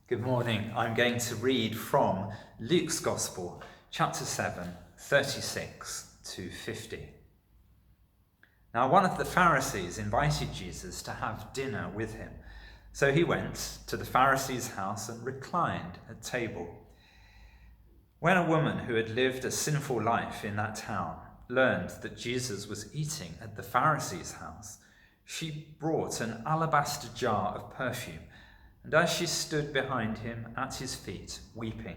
Good morning. I'm going to read from Luke's Gospel, chapter 7, 36 to 50. Now, one of the Pharisees invited Jesus to have dinner with him. So he went to the Pharisee's house and reclined at table. When a woman who had lived a sinful life in that town learned that Jesus was eating at the Pharisee's house, she brought an alabaster jar of perfume. And as she stood behind him at his feet, weeping,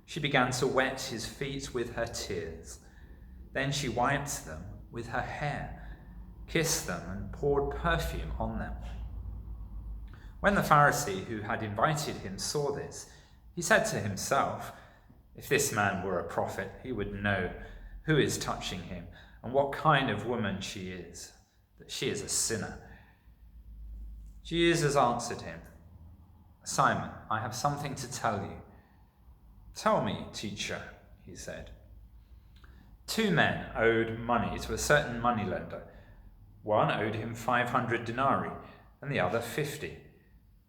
she began to wet his feet with her tears. Then she wiped them with her hair, kissed them, and poured perfume on them. When the Pharisee who had invited him saw this, he said to himself, "If this man were a prophet, he would know who is touching him and what kind of woman she is, that she is a sinner." Jesus answered him, "Simon, I have something to tell you." "Tell me, teacher," he said. 2 men owed money to a certain moneylender. One owed him 500 denarii and the other 50.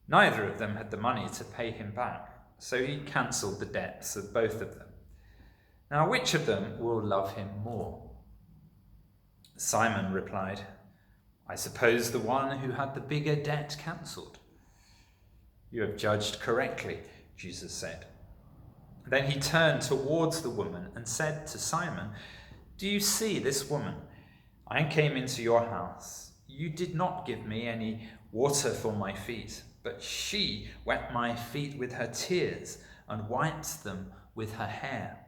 Neither of them had the money to pay him back, so he cancelled the debts of both of them. Now, which of them will love him more? Simon replied, "I suppose the one who had the bigger debt cancelled." "You have judged correctly," Jesus said. Then he turned towards the woman and said to Simon, "Do you see this woman? I came into your house. You did not give me any water for my feet, but she wet my feet with her tears and wiped them with her hair.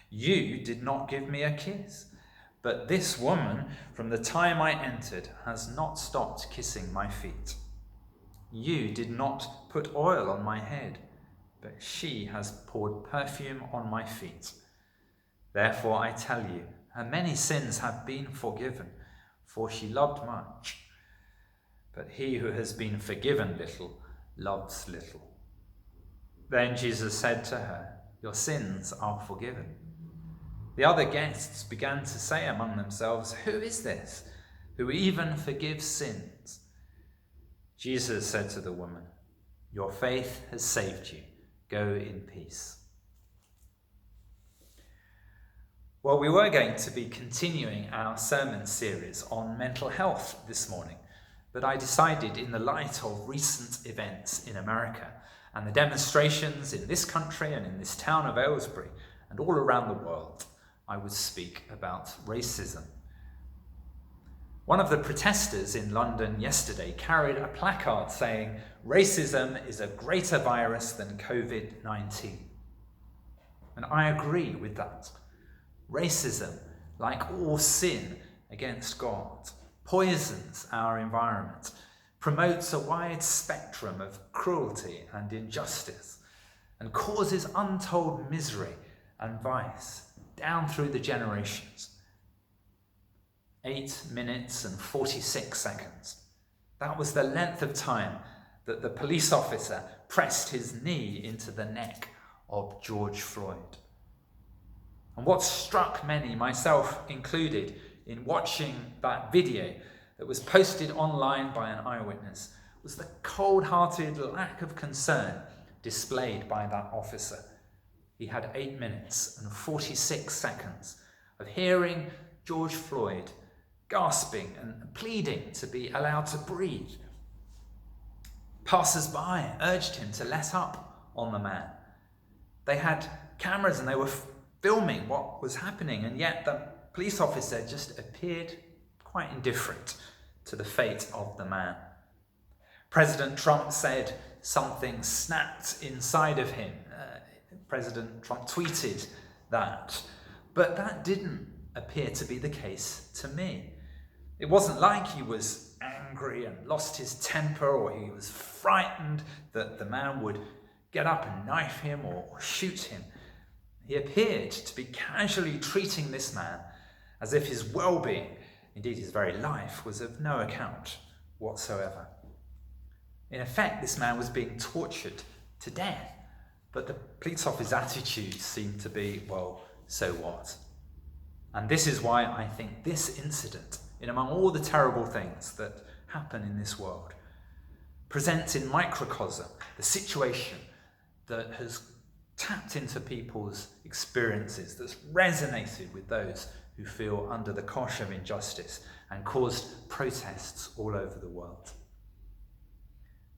You did not give me a kiss, but this woman, from the time I entered, has not stopped kissing my feet. You did not put oil on my head, but she has poured perfume on my feet. Therefore I tell you, her many sins have been forgiven, for she loved much. But he who has been forgiven little loves little." Then Jesus said to her, "Your sins are forgiven." The other guests began to say among themselves, "Who is this who even forgives sins?" Jesus said to the woman, "Your faith has saved you. Go in peace." Well, we were going to be continuing our sermon series on mental health this morning, but I decided, in the light of recent events in America and the demonstrations in this country and in this town of Aylesbury and all around the world, I would speak about racism. One of the protesters in London yesterday carried a placard saying, "Racism is a greater virus than COVID-19. And I agree with that. Racism, like all sin against God, poisons our environment, promotes a wide spectrum of cruelty and injustice, and causes untold misery and vice down through the generations. 8 minutes and 46 seconds. That was the length of time that the police officer pressed his knee into the neck of George Floyd. And what struck many, myself included, in watching that video that was posted online by an eyewitness was the cold-hearted lack of concern displayed by that officer. He had 8 minutes and 46 seconds of hearing George Floyd gasping and pleading to be allowed to breathe. Passers-by urged him to let up on the man. They had cameras and they were filming what was happening, and yet the police officer just appeared quite indifferent to the fate of the man. President Trump said something snapped inside of him. President Trump tweeted that, but that didn't appear to be the case to me. It wasn't like he was angry and lost his temper, or he was frightened that the man would get up and knife him or shoot him. He appeared to be casually treating this man as if his well-being, indeed his very life, was of no account whatsoever. In effect, this man was being tortured to death, but the police officer's attitude seemed to be, well, so what? And this is why I think this incident, in among all the terrible things that happen in this world, presents in microcosm the situation that has tapped into people's experiences, that's resonated with those who feel under the cosh of injustice and caused protests all over the world.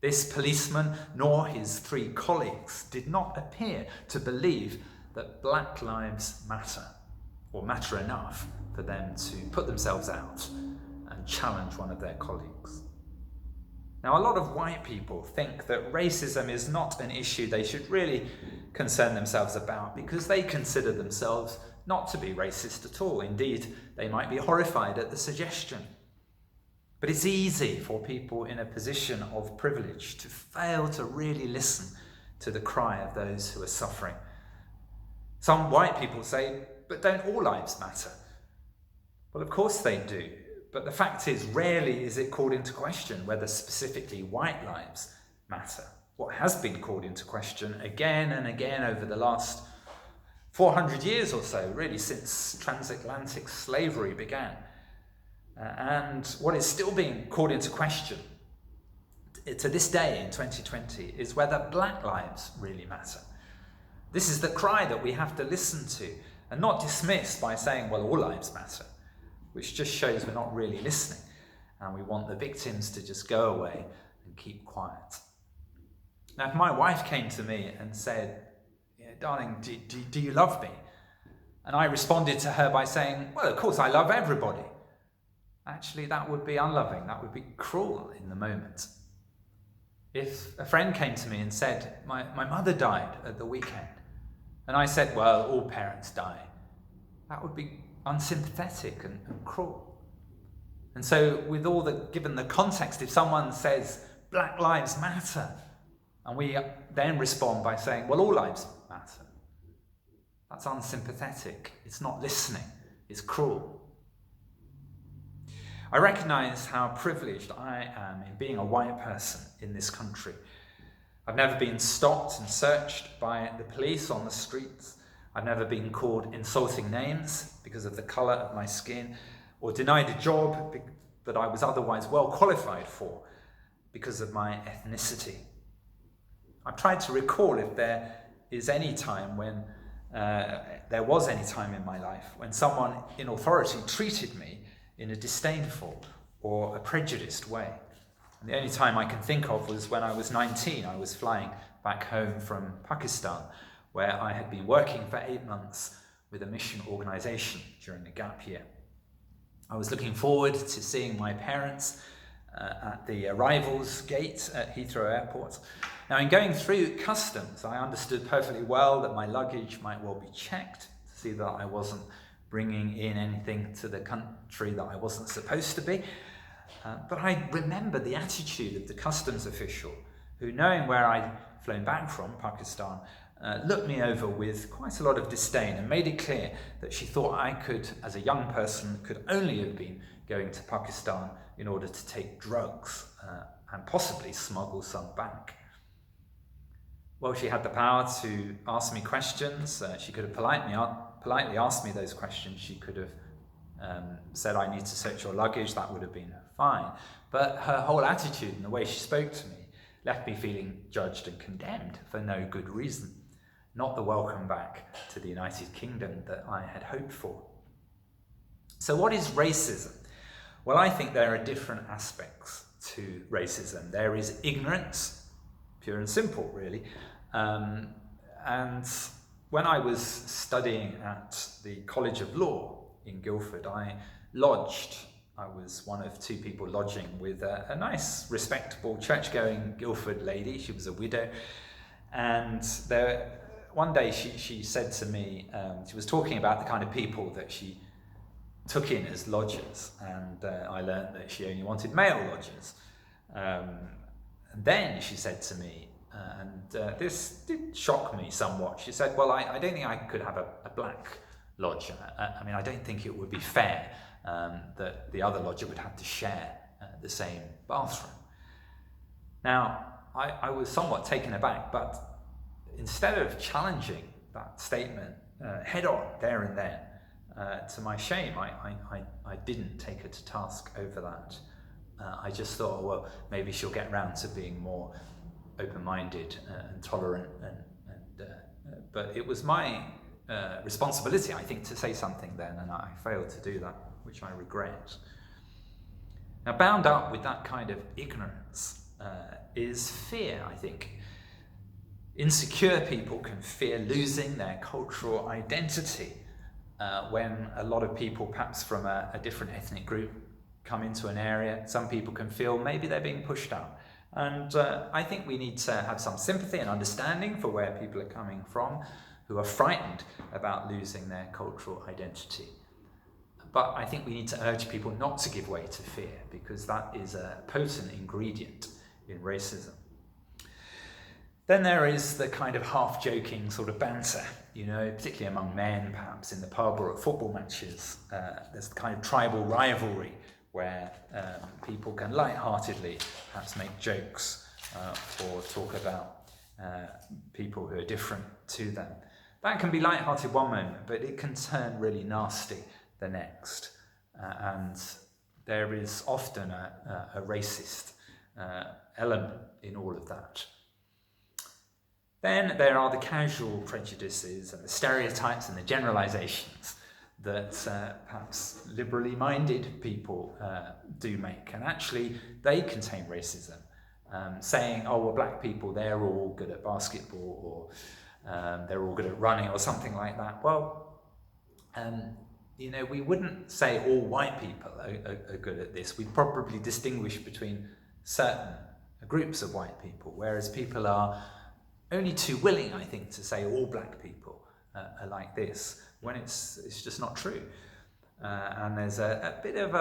This policeman nor his 3 colleagues did not appear to believe that Black Lives Matter, or matter enough for them to put themselves out and challenge one of their colleagues. Now, a lot of white people think that racism is not an issue they should really concern themselves about because they consider themselves not to be racist at all. Indeed, they might be horrified at the suggestion. But it's easy for people in a position of privilege to fail to really listen to the cry of those who are suffering. Some white people say, but don't all lives matter? Well, of course they do. But the fact is, rarely is it called into question whether specifically white lives matter. What has been called into question again and again over the last 400 years or so, really since transatlantic slavery began. And what is still being called into question to this day in 2020 is whether Black lives really matter. This is the cry that we have to listen to and not dismiss by saying, well, all lives matter, which just shows we're not really listening and we want the victims to just go away and keep quiet. Now, if my wife came to me and said, darling, do you love me? And I responded to her by saying, well, of course I love everybody. Actually, that would be unloving. That would be cruel in the moment. If a friend came to me and said, my mother died at the weekend, and I said, well, all parents die, that would be unsympathetic and cruel. And so given the context, if someone says, Black lives matter, and we then respond by saying, well, all lives matter, that's unsympathetic. It's not listening. It's cruel. I recognise how privileged I am in being a white person in this country. I've never been stopped and searched by the police on the streets. I've never been called insulting names because of the colour of my skin, or denied a job that I was otherwise well qualified for because of my ethnicity. I've tried to recall if there is any time when there was any time in my life when someone in authority treated me in a disdainful or a prejudiced way. And the only time I can think of was when I was 19. I was flying back home from Pakistan, where I had been working for 8 months with a mission organisation during a gap year. I was looking forward to seeing my parents at the arrivals gate at Heathrow Airport. Now, in going through customs, I understood perfectly well that my luggage might well be checked to see that I wasn't bringing in anything to the country that I wasn't supposed to be. But I remember the attitude of the customs official who, knowing where I'd flown back from, Pakistan, looked me over with quite a lot of disdain and made it clear that she thought I could, as a young person, could only have been going to Pakistan in order to take drugs and possibly smuggle some back. Well, she had the power to ask me questions. She could have politely asked me those questions. She could have said, I need to search your luggage. That would have been fine. But her whole attitude and the way she spoke to me left me feeling judged and condemned for no good reason. Not the welcome back to the United Kingdom that I had hoped for. So what is racism? Well, I think there are different aspects to racism. There is ignorance, pure and simple, really. And when I was studying at the College of Law in Guildford, I was one of 2 people lodging with a nice, respectable, church-going Guildford lady. She was a widow. And one day she said to me, she was talking about the kind of people that she took in as lodgers. And I learned that she only wanted male lodgers. And then she said to me, this did shock me somewhat. She said, well, I don't think I could have a black lodger. I don't think it would be fair that the other lodger would have to share the same bathroom. Now, I was somewhat taken aback, but instead of challenging that statement head on there and then, to my shame, I didn't take her to task over that. I just thought, oh, well, maybe she'll get round to being more open-minded and tolerant, but it was my responsibility, I think, to say something then, and I failed to do that, which I regret. Now, bound up with that kind of ignorance is fear, I think. Insecure people can fear losing their cultural identity when a lot of people, perhaps from a different ethnic group, come into an area. Some people can feel maybe they're being pushed out. And I think we need to have some sympathy and understanding for where people are coming from who are frightened about losing their cultural identity. But I think we need to urge people not to give way to fear, because that is a potent ingredient in racism. Then there is the kind of half-joking sort of banter, particularly among men, perhaps in the pub or at football matches. There's the kind of tribal rivalry where people can light-heartedly perhaps make jokes or talk about people who are different to them. That can be light-hearted one moment, but it can turn really nasty the next. And there is often a racist element in all of that. Then there are the casual prejudices and the stereotypes and the generalizations that perhaps liberally minded people do make. And actually, they contain racism. Saying, oh, well, black people, they're all good at basketball, or they're all good at running, or something like that. Well, we wouldn't say all white people are good at this. We'd probably distinguish between certain groups of white people, whereas people are only too willing, I think, to say all black people are like this, when it's just not true. And there's a bit of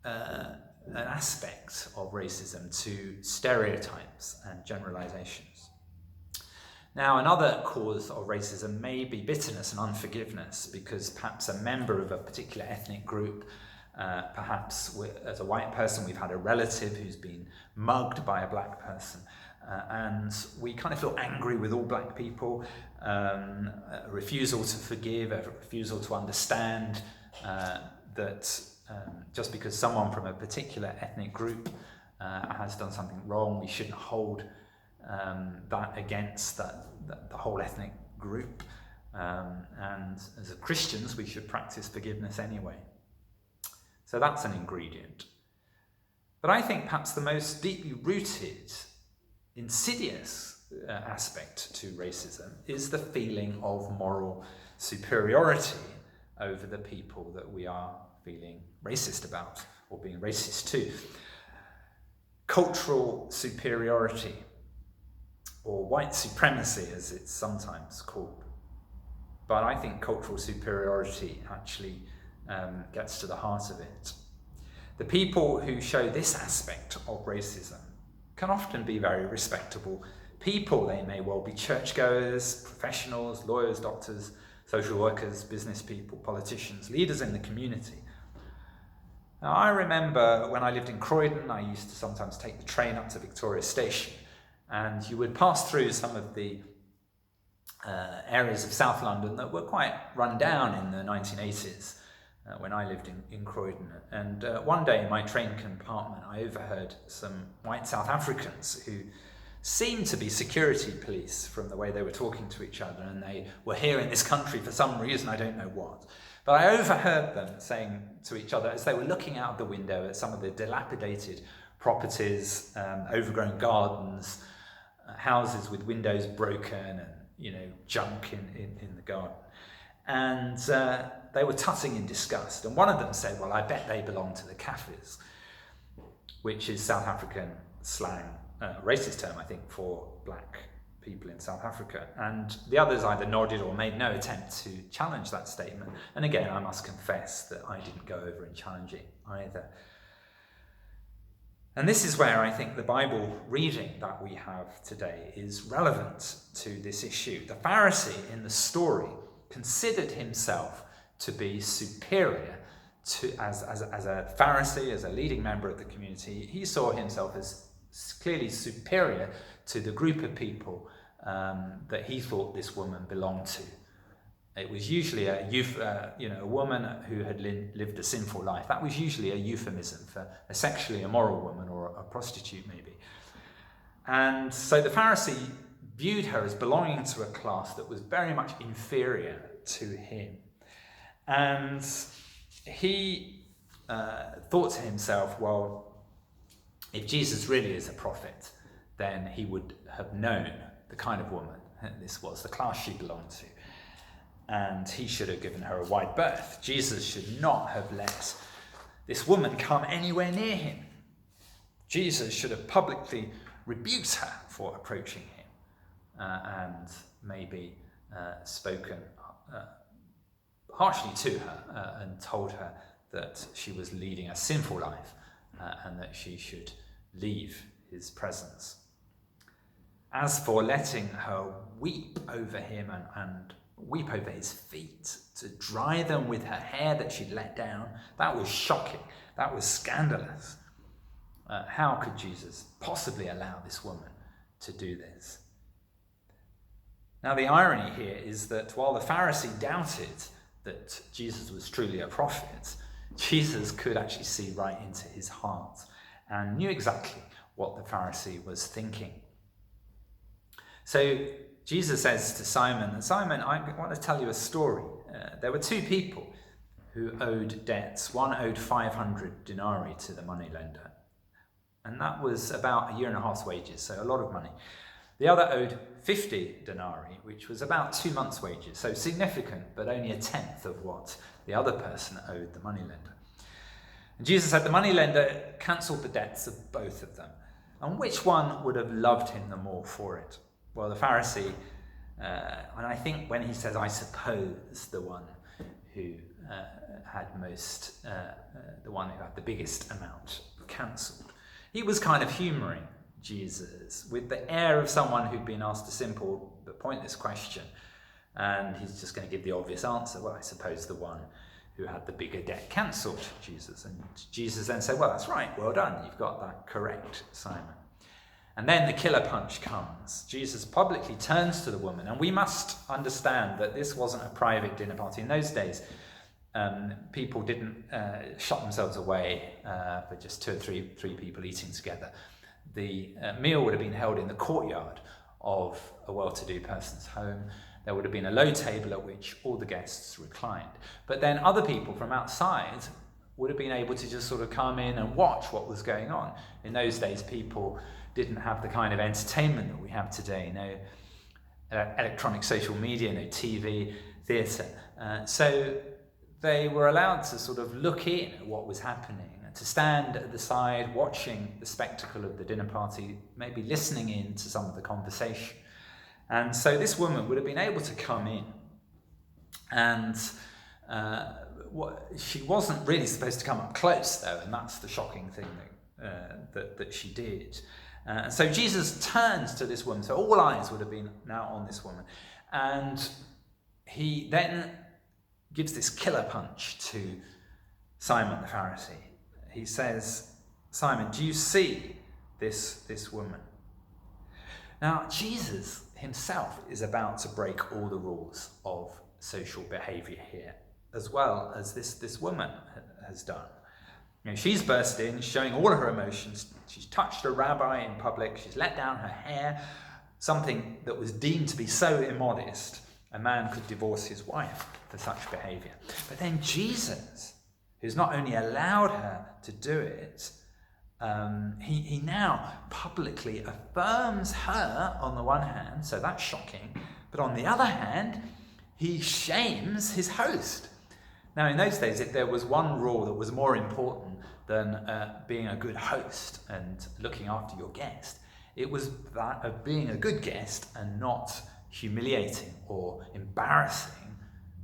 an aspect of racism to stereotypes and generalizations. Now, another cause of racism may be bitterness and unforgiveness, because perhaps a member of a particular ethnic group, perhaps as a white person, we've had a relative who's been mugged by a black person, and we kind of feel angry with all black people, a refusal to forgive, a refusal to understand that just because someone from a particular ethnic group has done something wrong, we shouldn't hold that against the whole ethnic group. And as Christians, we should practice forgiveness anyway. So that's an ingredient. But I think perhaps the most deeply rooted, insidious aspect to racism is the feeling of moral superiority over the people that we are feeling racist about or being racist to. Cultural superiority, or white supremacy as it's sometimes called. But I think cultural superiority actually gets to the heart of it. The people who show this aspect of racism can often be very respectable people. They may well be churchgoers, professionals, lawyers, doctors, social workers, business people, politicians, leaders in the community. Now, I remember when I lived in Croydon, I used to sometimes take the train up to Victoria Station, and you would pass through some of the areas of South London that were quite run down in the 1980s when I lived in Croydon. And one day in my train compartment, I overheard some white South Africans who seemed to be security police from the way they were talking to each other, and they were here in this country for some reason, I don't know what. But I overheard them saying to each other, as they were looking out of the window at some of the dilapidated properties, overgrown gardens, houses with windows broken and junk in the garden. And they were tutting in disgust. And one of them said, well, I bet they belong to the Kaffir, which is South African slang, racist term, I think, for black people in South Africa. And the others either nodded or made no attempt to challenge that statement. And again, I must confess that I didn't go over and challenge it either. And this is where I think the Bible reading that we have today is relevant to this issue. The Pharisee in the story considered himself to be superior to, as a Pharisee, as a leading member of the community. He saw himself as clearly superior to the group of people that he thought this woman belonged to. It was usually a woman who had lived a sinful life. That was usually a euphemism for a sexually immoral woman or a prostitute, maybe. And so the Pharisee viewed her as belonging to a class that was very much inferior to him. And he thought to himself, well, if Jesus really is a prophet, then he would have known the kind of woman this was, the class she belonged to. And he should have given her a wide berth. Jesus should not have let this woman come anywhere near him. Jesus should have publicly rebuked her for approaching him and maybe spoken harshly to her and told her that she was leading a sinful life and that she should leave his presence. As for letting her weep over him and weep over his feet, to dry them with her hair that she'd let down, that was shocking. That was scandalous. How could Jesus possibly allow this woman to do this? Now, the irony here is that while the Pharisee doubted that Jesus was truly a prophet, Jesus could actually see right into his heart and knew exactly what the Pharisee was thinking. So Jesus says to Simon, Simon, I want to tell you a story. There were two people who owed debts. One owed 500 denarii to the moneylender, and that was about a year and a half's wages, so a lot of money. The other owed 50 denarii, which was about 2 months' wages, so significant, but only a tenth of what the other person owed the moneylender. And Jesus said the moneylender cancelled the debts of both of them. And which one would have loved him the more for it? Well, the Pharisee, and I think when he says, I suppose, the one who had the one who had the biggest amount cancelled, he was kind of humouring Jesus with the air of someone who'd been asked a simple but pointless question, and he's just going to give the obvious answer. Well, I suppose the one who had the bigger debt cancelled, Jesus. And Jesus then said, well, that's right, well done, you've got that correct, Simon. And then the killer punch comes. Jesus publicly turns to the woman, and we must understand that this wasn't a private dinner party. In those days, people didn't shut themselves away for just two or three people eating together. The meal would have been held in the courtyard of a well-to-do person's home. There would have been a low table at which all the guests reclined. But then other people from outside would have been able to just sort of come in and watch what was going on. In those days, people didn't have the kind of entertainment that we have today. No electronic social media, no TV, theatre. So they were allowed to sort of look in at what was happening, and to stand at the side watching the spectacle of the dinner party, maybe listening in to some of the conversation. And so this woman would have been able to come in, and she wasn't really supposed to come up close, though, and that's the shocking thing that she did. And so Jesus turns to this woman, so all eyes would have been now on this woman, and he then gives this killer punch to Simon the Pharisee. He says, Simon, do you see this woman? Now, Jesus himself is about to break all the rules of social behaviour here, as well as this woman has done. You know, she's burst in, showing all of her emotions. She's touched a rabbi in public. She's let down her hair, something that was deemed to be so immodest, a man could divorce his wife for such behaviour. But then Jesus, who's not only allowed her to do it, he now publicly affirms her on the one hand, so that's shocking, but on the other hand, he shames his host. Now, in those days, if there was one rule that was more important than being a good host and looking after your guest, it was that of being a good guest and not humiliating or embarrassing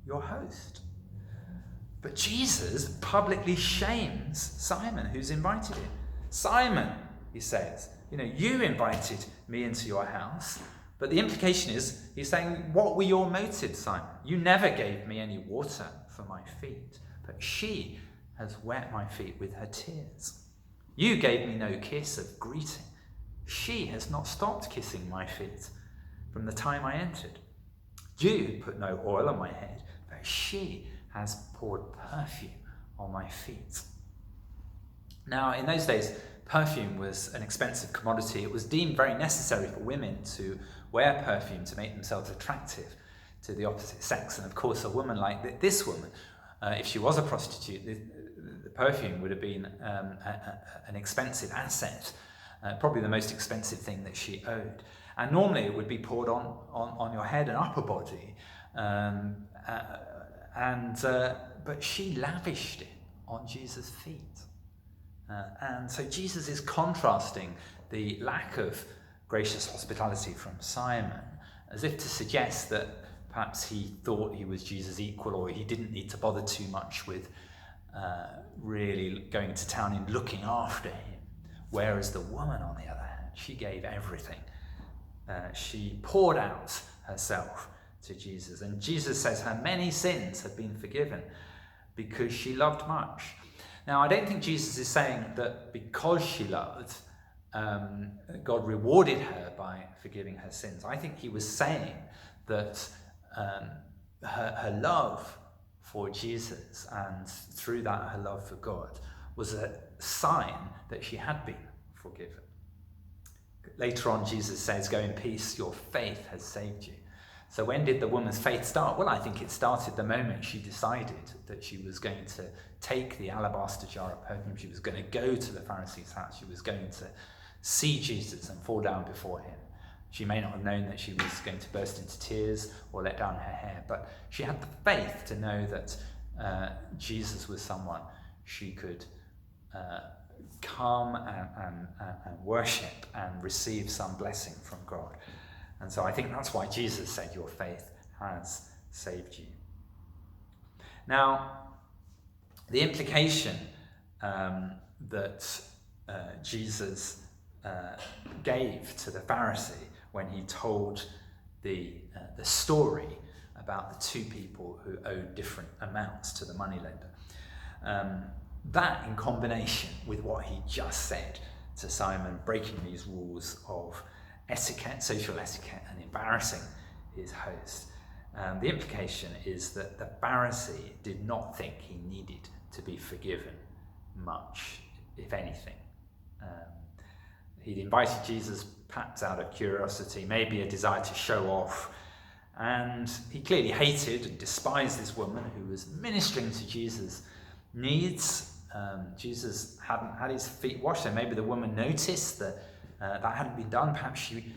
your host. But Jesus publicly shames Simon, who's invited him. Simon, he says, you invited me into your house, but the implication is, he's saying, what were your motives, Simon? You never gave me any water for my feet, but she has wet my feet with her tears. You gave me no kiss of greeting. She has not stopped kissing my feet from the time I entered. You put no oil on my head, she has poured perfume on my feet. Now, in those days, perfume was an expensive commodity. It was deemed very necessary for women to wear perfume to make themselves attractive to the opposite sex. And of course, a woman like this woman, if she was a prostitute, the perfume would have been an expensive asset, probably the most expensive thing that she owed. And normally it would be poured on your head and upper body, but she lavished it on Jesus' feet. And so Jesus is contrasting the lack of gracious hospitality from Simon, as if to suggest that perhaps he thought he was Jesus' equal, or he didn't need to bother too much with really going to town and looking after him. Whereas the woman, on the other hand, she gave everything. She poured out herself to Jesus. And Jesus says her many sins have been forgiven because she loved much. Now, I don't think Jesus is saying that because she loved, God rewarded her by forgiving her sins. I think he was saying that her love for Jesus, and through that her love for God, was a sign that she had been forgiven. Later on, Jesus says, "Go in peace, your faith has saved you." So when did the woman's faith start? Well, I think it started the moment she decided that she was going to take the alabaster jar of perfume. She was going to go to the Pharisee's house. She was going to see Jesus and fall down before him. She may not have known that she was going to burst into tears or let down her hair, but she had the faith to know that Jesus was someone she could come and worship and receive some blessing from God. And so I think that's why Jesus said, "Your faith has saved you." Now, the implication that Jesus gave to the Pharisee when he told the story about the two people who owed different amounts to the moneylender, that in combination with what he just said to Simon, breaking these rules of etiquette, social etiquette, and embarrassing his host, the implication is that the Pharisee did not think he needed to be forgiven much, if anything. He'd invited Jesus perhaps out of curiosity, maybe a desire to show off, and he clearly hated and despised this woman who was ministering to Jesus' needs. Jesus hadn't had his feet washed, so maybe the woman noticed that that hadn't been done. Perhaps she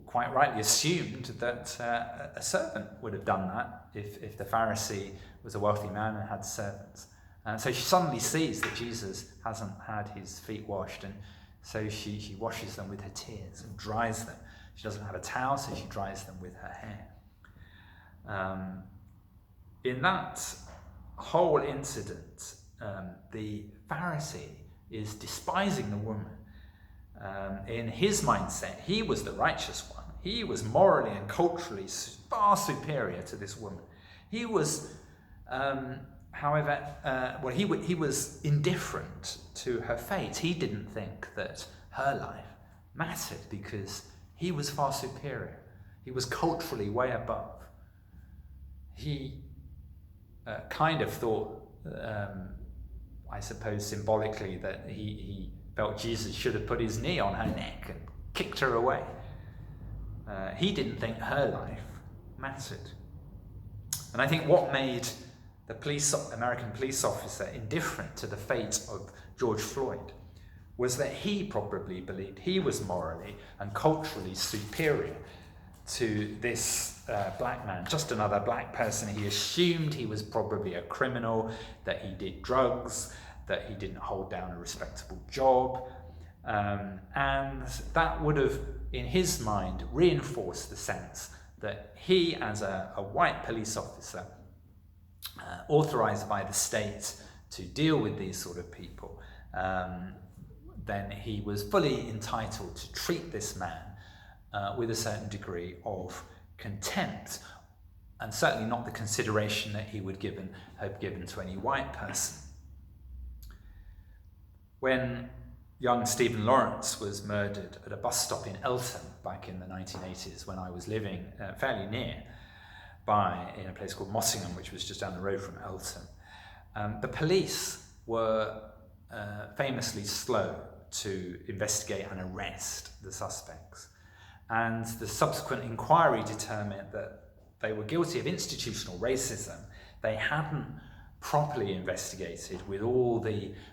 quite rightly assumed that a servant would have done that if the Pharisee was a wealthy man and had servants. And so she suddenly sees that Jesus hasn't had his feet washed, and so she washes them with her tears and dries them. She doesn't have a towel, so she dries them with her hair. In that whole incident, the Pharisee is despising the woman. In his mindset, he was the righteous one. He was morally and culturally far superior to this woman. He was, he was indifferent to her fate. He didn't think that her life mattered because he was far superior. He was culturally way above. He kind of thought, I suppose symbolically, that he felt Jesus should have put his knee on her neck and kicked her away. He didn't think her life mattered. And I think what made the American police officer indifferent to the fate of George Floyd was that he probably believed he was morally and culturally superior to this black man, just another black person. He assumed he was probably a criminal, that he did drugs, that he didn't hold down a respectable job, and that would have, in his mind, reinforced the sense that he, as a white police officer, authorized by the state to deal with these sort of people, then he was fully entitled to treat this man with a certain degree of contempt, and certainly not the consideration that he would have given to any white person. When young Stephen Lawrence was murdered at a bus stop in Eltham back in the 1980s, when I was living fairly near, in a place called Mottingham, which was just down the road from Eltham. The police were famously slow to investigate and arrest the suspects. And the subsequent inquiry determined that they were guilty of institutional racism. They hadn't properly investigated with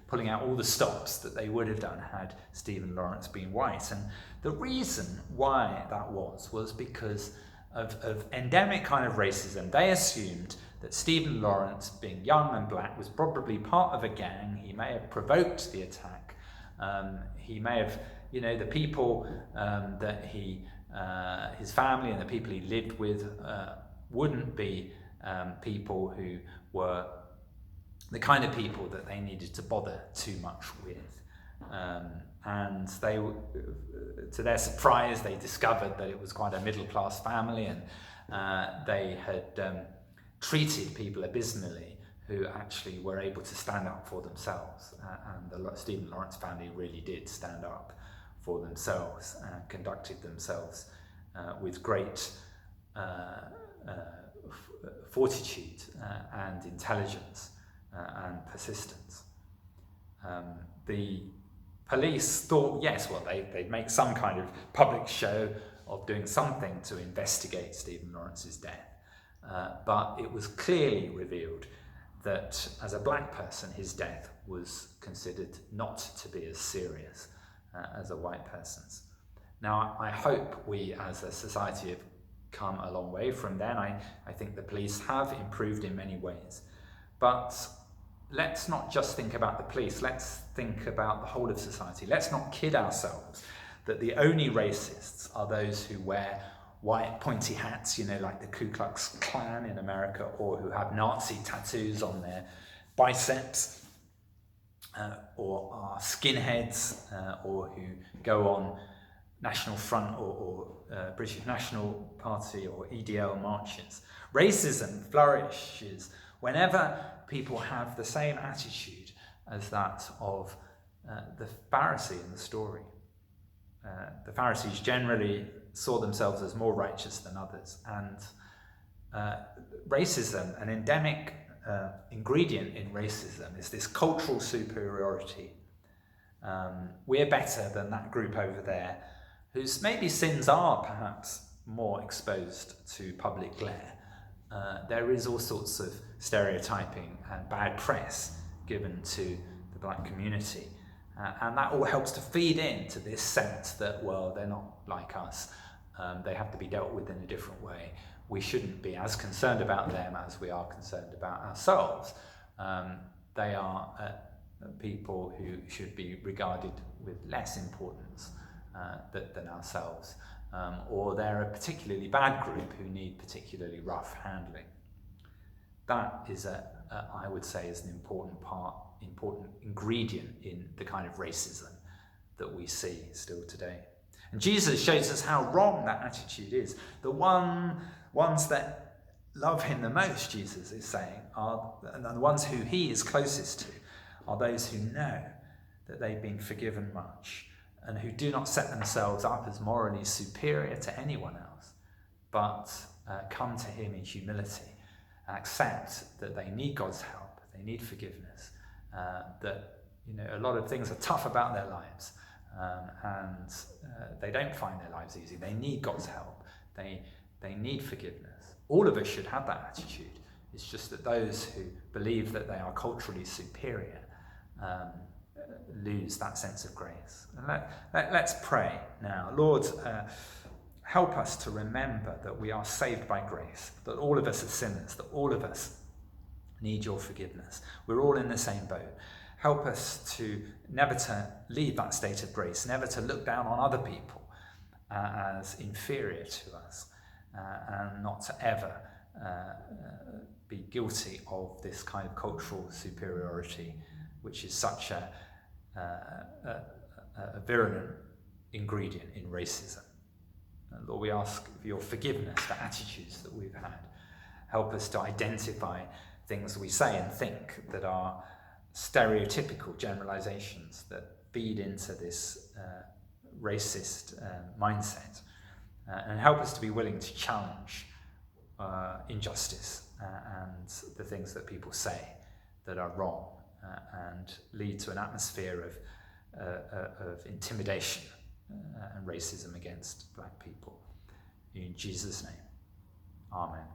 pulling out all the stops that they would have done had Stephen Lawrence been white. And the reason why that was because of endemic kind of racism. They assumed that Stephen Lawrence, being young and black, was probably part of a gang. He may have provoked the attack. He may have, the people that his family and the people he lived with wouldn't be people who were the kind of people that they needed to bother too much with. And they, to their surprise, they discovered that it was quite a middle-class family, and they had treated people abysmally who actually were able to stand up for themselves. And the Stephen Lawrence family really did stand up for themselves and conducted themselves with great fortitude and intelligence and persistence. The police thought, yes, well, they'd make some kind of public show of doing something to investigate Stephen Lawrence's death. But it was clearly revealed that as a black person, his death was considered not to be as serious as a white person's. Now, I hope we as a society have come a long way from then. I think the police have improved in many ways. But let's not just think about the police, let's think about the whole of society. Let's not kid ourselves that the only racists are those who wear white pointy hats, like the Ku Klux Klan in America, or who have Nazi tattoos on their biceps, or are skinheads, or who go on National Front or British National Party or EDL marches. Racism flourishes whenever people have the same attitude as that of the Pharisee in the story. The Pharisees generally saw themselves as more righteous than others, and racism, an endemic ingredient in racism, is this cultural superiority. We're better than that group over there, whose maybe sins are perhaps more exposed to public glare. There is all sorts of stereotyping and bad press given to the black community. And that all helps to feed into this sense that, well, they're not like us. They have to be dealt with in a different way. We shouldn't be as concerned about them as we are concerned about ourselves. They are people who should be regarded with less importance than ourselves. Or they're a particularly bad group who need particularly rough handling. That is, I would say, is an important ingredient in the kind of racism that we see still today. And Jesus shows us how wrong that attitude is. The ones that love him the most, Jesus is saying, and the ones who he is closest to, are those who know that they've been forgiven much, and who do not set themselves up as morally superior to anyone else, but come to him in humility, accept that they need God's help, they need forgiveness, that a lot of things are tough about their lives, and they don't find their lives easy. They need God's help. They need forgiveness. All of us should have that attitude. It's just that those who believe that they are culturally superior lose that sense of grace. And let's pray now. Lord, help us to remember that we are saved by grace, that all of us are sinners, that all of us need your forgiveness. We're all in the same boat. Help us to never to leave that state of grace, never to look down on other people as inferior to us, and not to ever be guilty of this kind of cultural superiority, which is such a virulent ingredient in racism. And Lord, we ask for your forgiveness for attitudes that we've had. Help us to identify things we say and think that are stereotypical generalizations that feed into this racist mindset. And help us to be willing to challenge injustice and the things that people say that are wrong, and lead to an atmosphere of intimidation and racism against black people. In Jesus' name, amen.